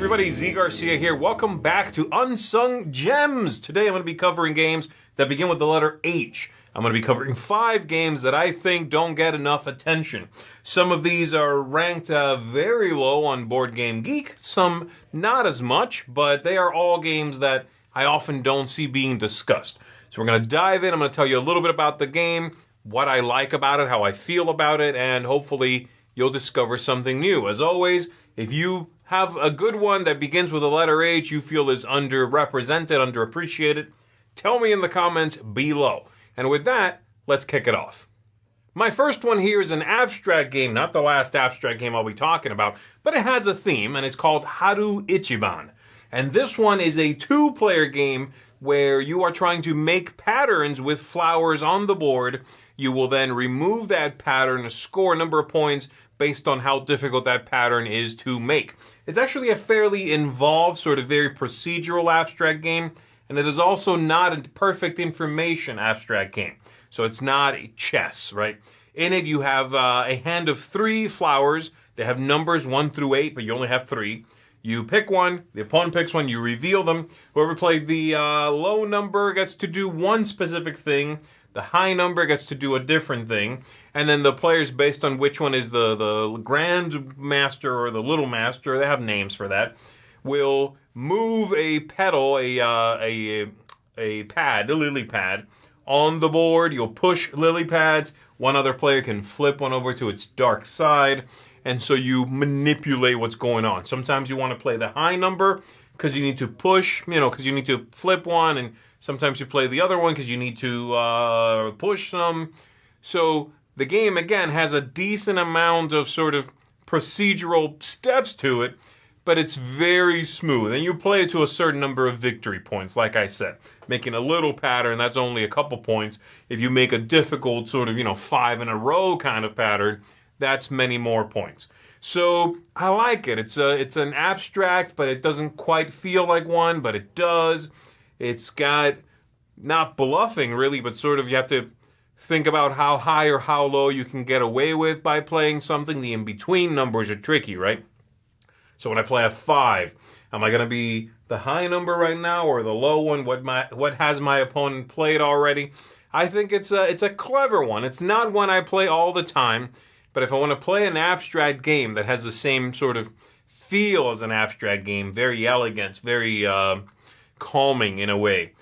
everybody, Zee Garcia here. Welcome back to Unsung Gems. Today I'm going to be covering games that begin with the letter H. I'm going to be covering 5 games that I think don't get enough attention. Some of these are ranked very low on Board Game Geek, some not as much, but they are all games that I often don't see being discussed. So we're going to dive in. I'm going to tell you a little bit about the game, what I like about it, how I feel about it, and hopefully you'll discover something new. As always, if you have a good one that begins with the letter H you feel is underrepresented, underappreciated, tell me in the comments below. And with that, let's kick it off. My first one here is an abstract game, not the last abstract game I'll be talking about, but it has a theme, and it's called Haru Ichiban. And this one is a 2-player game where you are trying to make patterns with flowers on the board. You will then remove that pattern, score a number of points based on how difficult that pattern is to make. It's actually a fairly involved, sort of very procedural abstract game, and it is also not a perfect information abstract game. So it's not a chess, right? In it you have a hand of 3 flowers. They have numbers 1 through 8, but you only have 3. You pick one, the opponent picks one, you reveal them. Whoever played the low number gets to do one specific thing. The high number gets to do a different thing. And then the players, based on which one is the Grand Master or the Little Master, they have names for that, will move a petal, a pad, a lily pad, on the board. You'll push lily pads. One other player can flip one over to its dark side. And so you manipulate what's going on. Sometimes you want to play the high number because you need to push, because you need to flip one. And sometimes you play the other one because you need to push some. So the game, again, has a decent amount of sort of procedural steps to it, but it's very smooth. And you play it to a certain number of victory points, like I said. Making a little pattern, that's only a couple points. If you make a difficult sort of, 5 in a row kind of pattern, that's many more points. So I like it. It's an abstract, but it doesn't quite feel like one, but it does. It's got not bluffing really, but sort of you have to think about how high or how low you can get away with by playing something. The in-between numbers are tricky, right? So when I play a 5, am I going to be the high number right now or the low one? What has my opponent played already? I think it's a clever one. It's not one I play all the time. But if I want to play an abstract game that has the same sort of feel as an abstract game, very elegant, very calming in a way,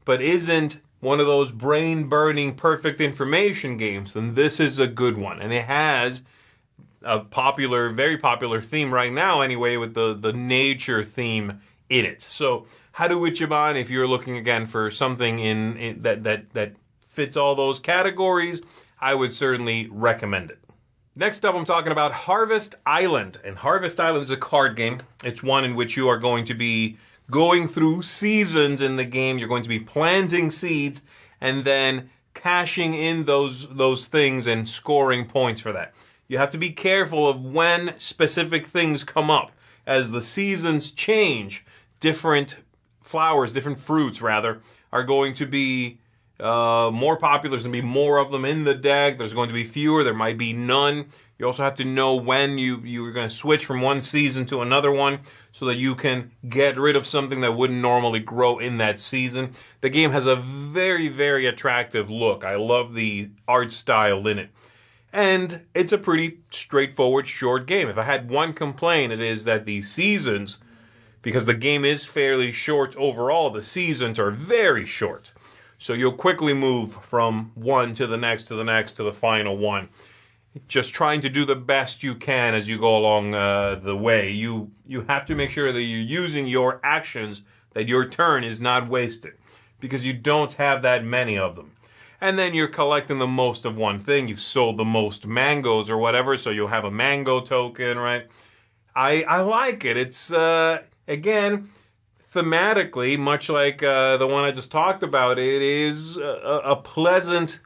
but isn't one of those brain-burning perfect information games, then this is a good one. And it has a very popular theme right now anyway, with the nature theme in it. So Haru Ichiban, if you're looking again for something in that fits all those categories, I would certainly recommend it. Next up, I'm talking about Harvest Island. And Harvest Island is a card game. It's one in which you are going to be going through seasons in the game. You're going to be planting seeds and then cashing in those things and scoring points for that. You have to be careful of when specific things come up. As the seasons change, different flowers, different fruits rather, are going to be more popular. There's going to be more of them in the deck. There's going to be fewer. There might be none. You also have to know when you're going to switch from one season to another one so that you can get rid of something that wouldn't normally grow in that season. The game has a very, very attractive look. I love the art style in it. And it's a pretty straightforward, short game. If I had one complaint, it is that the seasons, because the game is fairly short overall, the seasons are very short. So you'll quickly move from one to the next, to the next, to the final one. Just trying to do the best you can as you go along the way. You have to make sure that you're using your actions, that your turn is not wasted, because you don't have that many of them. And then you're collecting the most of one thing. You've sold the most mangoes or whatever, so you'll have a mango token, right? I like it. It's, again, thematically, much like the one I just talked about, it is a pleasant,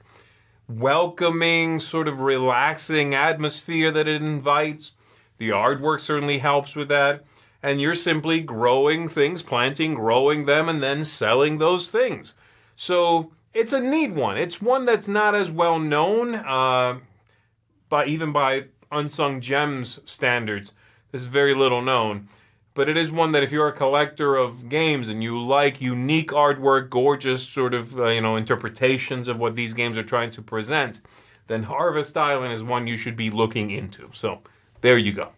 welcoming, sort of relaxing atmosphere that it invites. The artwork certainly helps with that. And you're simply growing things, planting, growing them, and then selling those things. So it's a neat one. It's one that's not as well known, even by Unsung Gems standards. There's very little known. but it is one that if you're a collector of games and you like unique artwork, gorgeous sort of, interpretations of what these games are trying to present, then Harvest Island is one you should be looking into. So, there you go.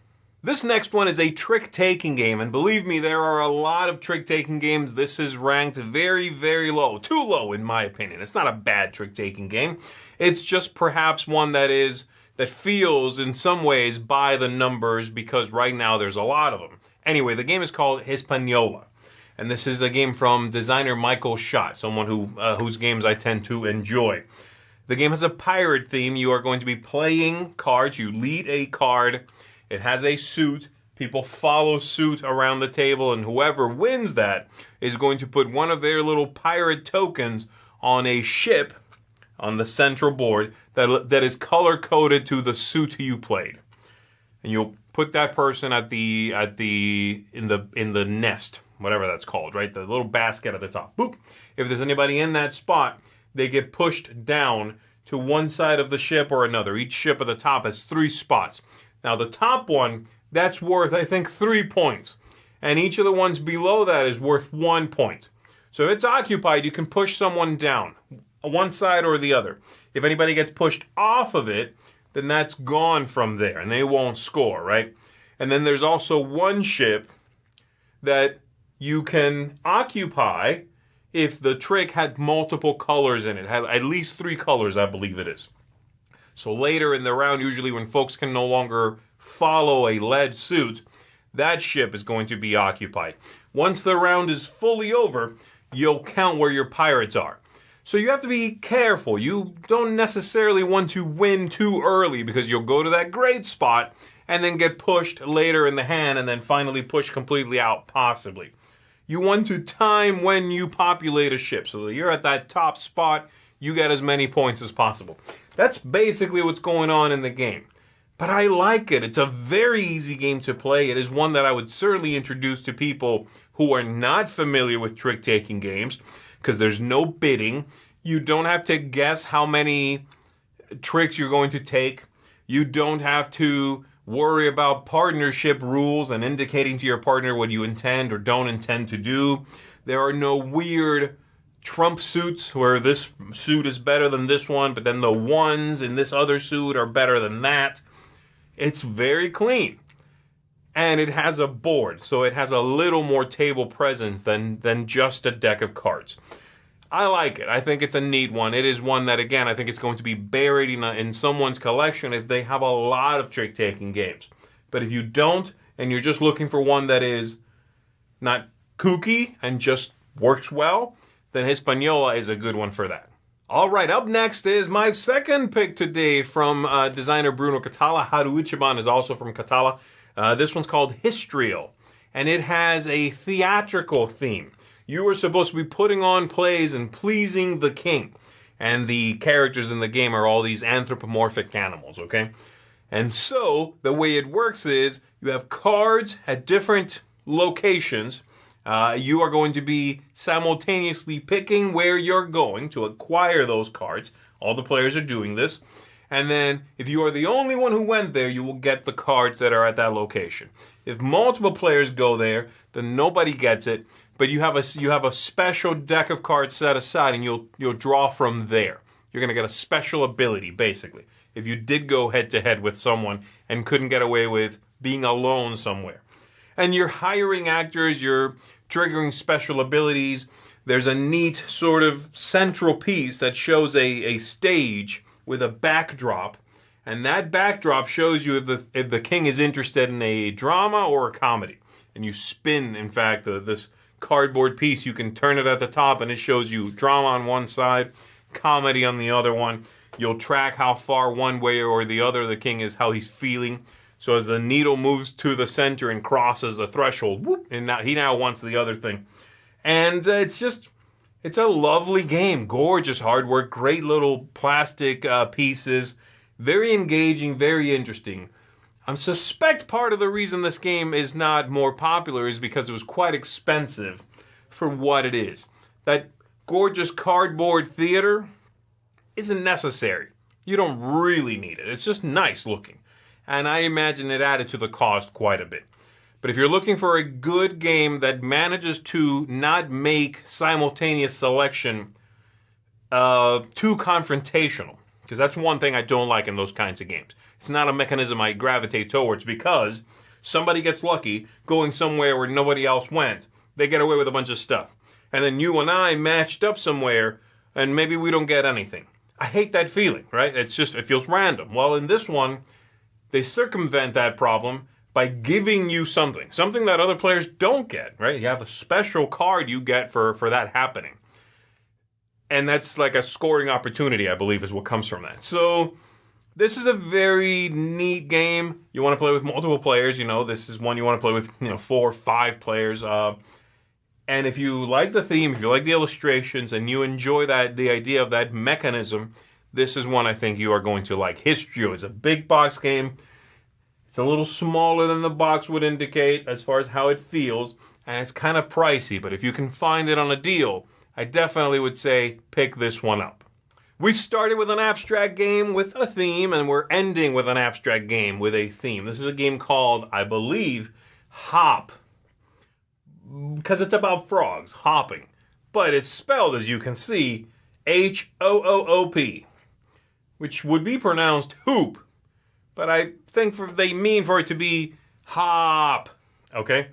This next one is a trick-taking game, and believe me, there are a lot of trick-taking games. This is ranked very, very low. Too low, in my opinion. It's not a bad trick-taking game. It's just perhaps one that feels, in some ways, by the numbers, because right now there's a lot of them. Anyway, the game is called Hispaniola, and this is a game from designer Michael Schott, someone whose games I tend to enjoy. The game has a pirate theme. You are going to be playing cards. You lead a card. It has a suit. People follow suit around the table, and whoever wins that is going to put one of their little pirate tokens on a ship on the central board that is color-coded to the suit you played. And you'll put that person in the nest, whatever that's called, right? The little basket at the top. Boop. If there's anybody in that spot, they get pushed down to one side of the ship or another. Each ship at the top has 3 spots. Now, the top one, that's worth, I think, 3 points. And each of the ones below that is worth 1 point. So if it's occupied, you can push someone down, one side or the other. If anybody gets pushed off of it, then that's gone from there, and they won't score, right? And then there's also one ship that you can occupy if the trick had multiple colors in it. Had at least 3 colors, I believe it is. So later in the round, usually when folks can no longer follow a lead suit, that ship is going to be occupied. Once the round is fully over, you'll count where your pirates are. So you have to be careful. You don't necessarily want to win too early because you'll go to that great spot and then get pushed later in the hand and then finally pushed completely out, possibly. You want to time when you populate a ship so that you're at that top spot, you get as many points as possible. That's basically what's going on in the game. But I like it. It's a very easy game to play. It is one that I would certainly introduce to people who are not familiar with trick-taking games because there's no bidding. You don't have to guess how many tricks you're going to take. You don't have to worry about partnership rules and indicating to your partner what you intend or don't intend to do. There are no weird Trump suits where this suit is better than this one, but then the ones in this other suit are better than that. It's very clean. And it has a board, so it has a little more table presence than just a deck of cards. I like it. I think it's a neat one. It is one that, again, I think it's going to be buried in someone's collection if they have a lot of trick-taking games. But if you don't, and you're just looking for one that is not kooky and just works well, then Hispaniola is a good one for that. All right, up next is my second pick today from designer Bruno Catala. Haru Ichiban is also from Catala. This one's called Histrial, and it has a theatrical theme. You are supposed to be putting on plays and pleasing the king. And the characters in the game are all these anthropomorphic animals, okay? And so, the way it works is, you have cards at different locations. You are going to be simultaneously picking where you're going to acquire those cards. All the players are doing this. And then, if you are the only one who went there, you will get the cards that are at that location. If multiple players go there, then nobody gets it. But you have a special deck of cards set aside, and you'll draw from there. You're going to get a special ability, basically. If you did go head-to-head with someone and couldn't get away with being alone somewhere. And you're hiring actors, you're triggering special abilities. There's a neat sort of central piece that shows a stage with a backdrop. And that backdrop shows you if the king is interested in a drama or a comedy. And you spin, in fact, this cardboard piece. You can turn it at the top and it shows you drama on one side, comedy on the other one. You'll track how far one way or the other the king is, how he's feeling. So as the needle moves to the center and crosses the threshold, whoop, and now he wants the other thing. And it's a lovely game. Gorgeous hard work, great little plastic pieces. Very engaging, very interesting. I suspect part of the reason this game is not more popular is because it was quite expensive for what it is. That gorgeous cardboard theater isn't necessary. You don't really need it. It's just nice looking. And I imagine it added to the cost quite a bit. But if you're looking for a good game that manages to not make simultaneous selection too confrontational, because that's one thing I don't like in those kinds of games. It's not a mechanism I gravitate towards because somebody gets lucky going somewhere where nobody else went. They get away with a bunch of stuff. And then you and I matched up somewhere and maybe we don't get anything. I hate that feeling, right? It feels random. Well, in this one, they circumvent that problem by giving you something that other players don't get, right? You have a special card you get for that happening. And that's like a scoring opportunity, I believe, is what comes from that. So this is a very neat game. You want to play with multiple players. This is one you want to play with 4 or 5 players. And if you like the theme, if you like the illustrations, and you enjoy the idea of that mechanism, this is one I think you are going to like. History is a big box game. It's a little smaller than the box would indicate as far as how it feels, and it's kind of pricey. But if you can find it on a deal, I definitely would say pick this one up. We started with an abstract game with a theme, and we're ending with an abstract game with a theme. This is a game called, I believe, Hop, because it's about frogs, hopping. But it's spelled, as you can see, H-O-O-O-P, which would be pronounced hoop. But I think they mean for it to be hop, okay?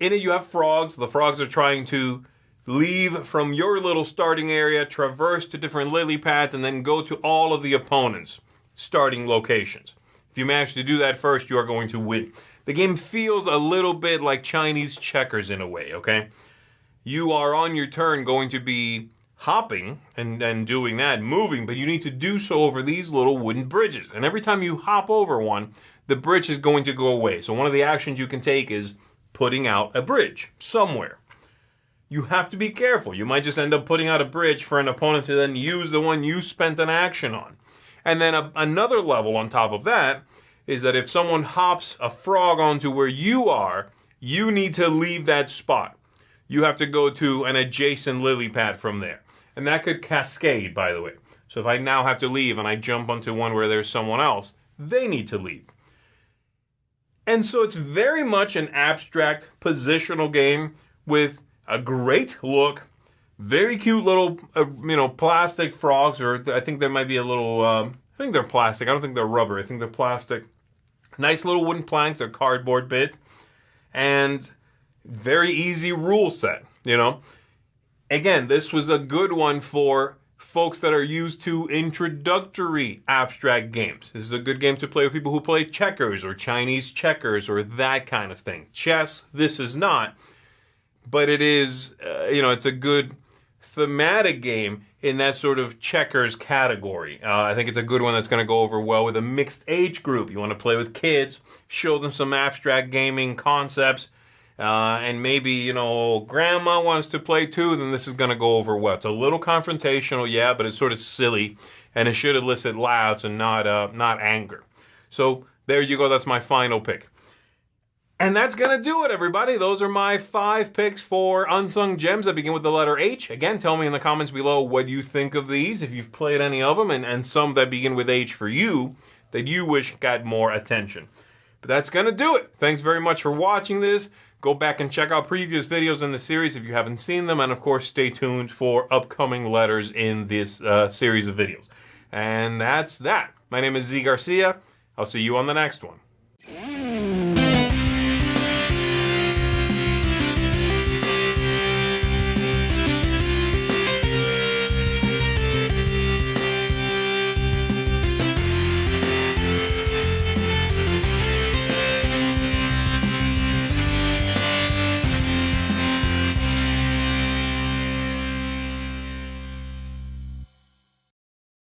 In it you have frogs. The frogs are trying to leave from your little starting area, traverse to different lily pads, and then go to all of the opponents' starting locations. If you manage to do that first, you are going to win. The game feels a little bit like Chinese checkers in a way, okay? You are on your turn going to be hopping and doing that, moving, but you need to do so over these little wooden bridges. And every time you hop over one, the bridge is going to go away. So one of the actions you can take is putting out a bridge somewhere. You have to be careful. You might just end up putting out a bridge for an opponent to then use the one you spent an action on. And then another level on top of that is that if someone hops a frog onto where you are, you need to leave that spot. You have to go to an adjacent lily pad from there. And that could cascade, by the way. So if I now have to leave and I jump onto one where there's someone else, they need to leave. And so it's very much an abstract positional game with a great look, very cute little, plastic frogs, or I think there might be a little, I think they're plastic. I don't think they're rubber. I think they're plastic. Nice little wooden planks. They're cardboard bits. And very easy rule set, Again, this was a good one for folks that are used to introductory abstract games. This is a good game to play with people who play checkers or Chinese checkers or that kind of thing. Chess, this is not. But it is, it's a good thematic game in that sort of checkers category. I think it's a good one that's going to go over well with a mixed age group. You want to play with kids, show them some abstract gaming concepts, and maybe, grandma wants to play too, then this is going to go over well. It's a little confrontational, yeah, but it's sort of silly, and it should elicit laughs and not anger. So there you go. That's my final pick. And that's going to do it, everybody. Those are my 5 picks for Unsung Gems that begin with the letter H. Again, tell me in the comments below what you think of these, if you've played any of them, and some that begin with H for you that you wish got more attention. But that's going to do it. Thanks very much for watching this. Go back and check out previous videos in the series if you haven't seen them. And, of course, stay tuned for upcoming letters in this series of videos. And that's that. My name is Zee Garcia. I'll see you on the next one.